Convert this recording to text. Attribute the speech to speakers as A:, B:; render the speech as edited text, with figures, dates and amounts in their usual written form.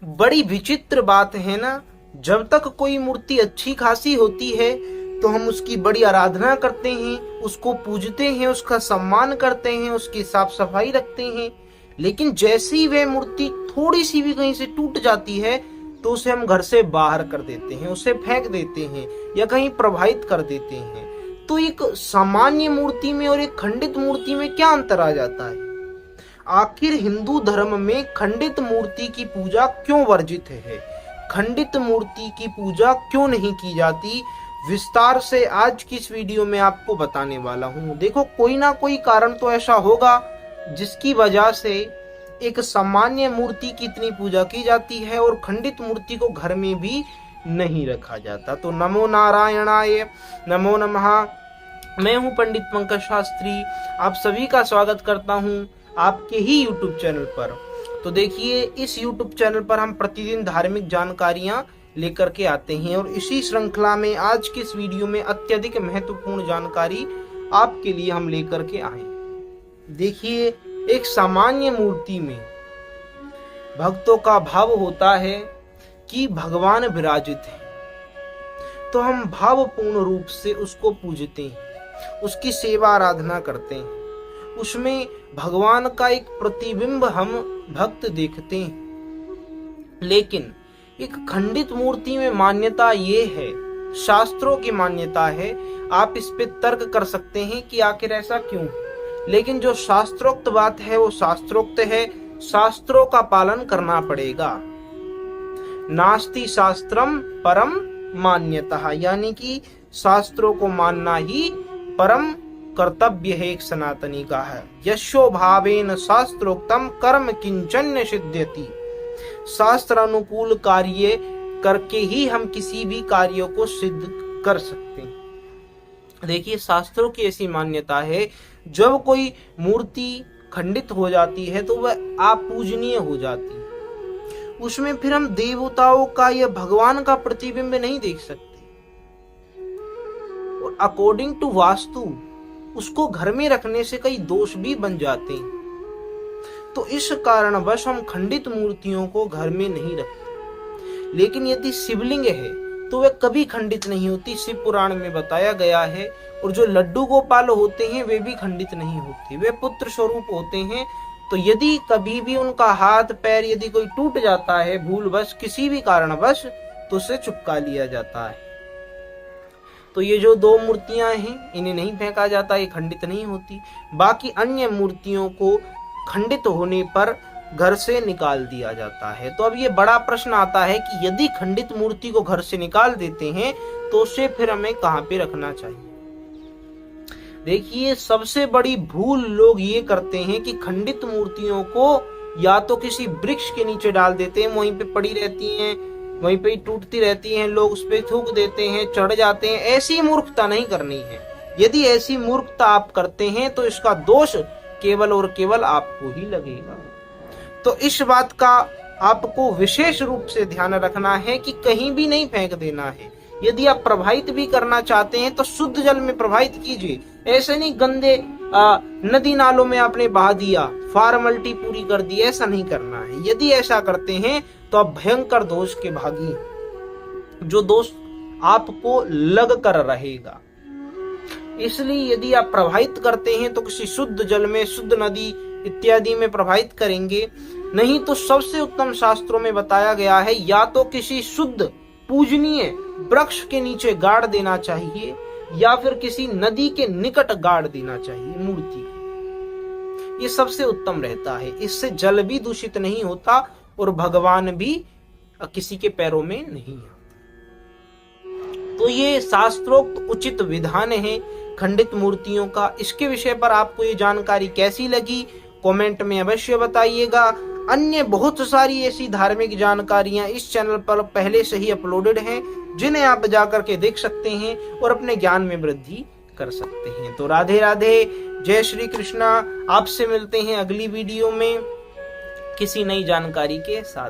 A: बड़ी विचित्र बात है ना, जब तक कोई मूर्ति अच्छी खासी होती है तो हम उसकी बड़ी आराधना करते हैं, उसको पूजते हैं, उसका सम्मान करते हैं, उसकी साफ सफाई रखते हैं। लेकिन जैसे ही वह मूर्ति थोड़ी सी भी कहीं से टूट जाती है तो उसे हम घर से बाहर कर देते हैं, उसे फेंक देते हैं या कहीं प्रवाहित कर देते हैं। तो एक सामान्य मूर्ति में और एक खंडित मूर्ति में क्या अंतर आ जाता है? आखिर हिंदू धर्म में खंडित मूर्ति की पूजा क्यों वर्जित है? खंडित मूर्ति की पूजा क्यों नहीं की जाती? विस्तार से आज की इस वीडियो में आपको बताने वाला हूँ। देखो, कोई ना कोई कारण तो ऐसा होगा जिसकी वजह से एक सामान्य मूर्ति की इतनी पूजा की जाती है और खंडित मूर्ति को घर में भी नहीं रखा जाता। तो नमो नारायणाय, नमो नमः। मैं हूँ पंडित पंकज शास्त्री, आप सभी का स्वागत करता हूँ आपके ही YouTube चैनल पर। तो देखिए, इस YouTube चैनल पर हम प्रतिदिन धार्मिक जानकारियां लेकर के आते हैं और इसी श्रृंखला में आज की इस वीडियो में अत्यधिक महत्वपूर्ण जानकारी आपके लिए हम लेकर के आए। देखिए, एक सामान्य मूर्ति में भक्तों का भाव होता है कि भगवान विराजित है, तो हम भावपूर्ण रूप से उसको पूजते हैं, उसकी सेवा आराधना करते हैं, उसमें भगवान का एक प्रतिबिंब हम भक्त देखते हैं। लेकिन एक खंडित मूर्ति में मान्यता ये है, शास्त्रों की मान्यता है, आप इस पे तर्क कर सकते हैं कि आखिर ऐसा क्यों है, लेकिन जो शास्त्रोक्त बात है वो शास्त्रोक्त है, शास्त्रों का पालन करना पड़ेगा। नास्ति शास्त्रम परम मान्यता, यानी कि शास्त्रों को मानना ही परम कर्तव्य है। एक सनातनी का है, यशो भावेन शास्त्रोक्तम कर्म किंचन न सिद्ध्यति। शास्त्र अनुकूल कार्य करके ही हम किसी भी कार्यों को सिद्ध कर सकते हैं। देखिए, शास्त्रों की ऐसी मान्यता है, जब कोई मूर्ति खंडित हो जाती है तो वह अपूजनीय हो जाती है। उसमें फिर हम देवताओं का या भगवान का प्रतिबिंब नहीं देख सकते। और अकॉर्डिंग टू वास्तु उसको घर में रखने से कई दोष भी बन जाते हैं। तो इस कारणवश हम खंडित मूर्तियों को घर में नहीं रखते। लेकिन यदि शिवलिंग है तो वे कभी खंडित नहीं होती, शिव पुराण में बताया गया है। और जो लड्डू गोपाल होते हैं वे भी खंडित नहीं होते, वे पुत्र स्वरूप होते हैं। तो यदि कभी भी उनका हाथ पैर यदि कोई टूट जाता है भूलवश, किसी भी कारणवश, तो उसे चुपका लिया जाता है। तो ये जो दो मूर्तियां हैं इन्हें नहीं फेंका जाता, ये खंडित नहीं होती। बाकी अन्य मूर्तियों को खंडित होने पर घर से निकाल दिया जाता है। तो अब ये बड़ा प्रश्न आता है कि यदि खंडित मूर्ति को घर से निकाल देते हैं तो उसे फिर हमें कहाँ पे रखना चाहिए? देखिए, सबसे बड़ी भूल लोग ये करते हैं कि खंडित मूर्तियों को या तो किसी वृक्ष के नीचे डाल देते हैं, वहीं पे पड़ी रहती हैं, वहीं पे टूटती रहती हैं, लोग उस पे थूक देते हैं, चढ़ जाते हैं। ऐसी मूर्खता नहीं करनी है। यदि ऐसी मूर्खता आप करते हैं तो इसका दोष केवल और केवल आपको ही लगेगा। तो इस बात का आपको विशेष रूप से ध्यान रखना है कि कहीं भी नहीं फेंक देना है। यदि आप प्रवाहित भी करना चाहते हैं तो शुद्ध जल में प्रवाहित कीजिए, ऐसे नहीं गंदे नदी नालों में आपने बहा दिया, फॉर्मेलिटी पूरी कर दी, ऐसा नहीं करना है। यदि ऐसा करते हैं तो आप भयंकर दोष के भागी, जो दोष आपको लग कर रहेगा। इसलिए यदि आप प्रवाहित करते हैं तो किसी शुद्ध जल में, शुद्ध नदी इत्यादि में प्रवाहित करेंगे। नहीं तो सबसे उत्तम शास्त्रों में बताया गया है, या तो किसी शुद्ध पूजनीय वृक्ष के नीचे गाड़ देना चाहिए या फिर किसी नदी के निकट गाड़ देना चाहिए मूर्ति। ये सबसे उत्तम रहता है। इससे जल भी दूषित नहीं होता और भगवान भी किसी के पैरों में नहीं आता। तो ये शास्त्रोक्त उचित विधान है खंडित मूर्तियों का। इसके विषय पर आपको ये जानकारी कैसी लगी कमेंट में अवश्य बताइएगा। अन्य बहुत सारी ऐसी धार्मिक जानकारियां इस चैनल पर पहले से ही अपलोडेड हैं, जिन्हें आप जाकर के देख सकते हैं और अपने ज्ञान में वृद्धि कर सकते हैं। तो राधे राधे, जय श्री कृष्णा। आपसे मिलते हैं अगली वीडियो में किसी नई जानकारी के साथ।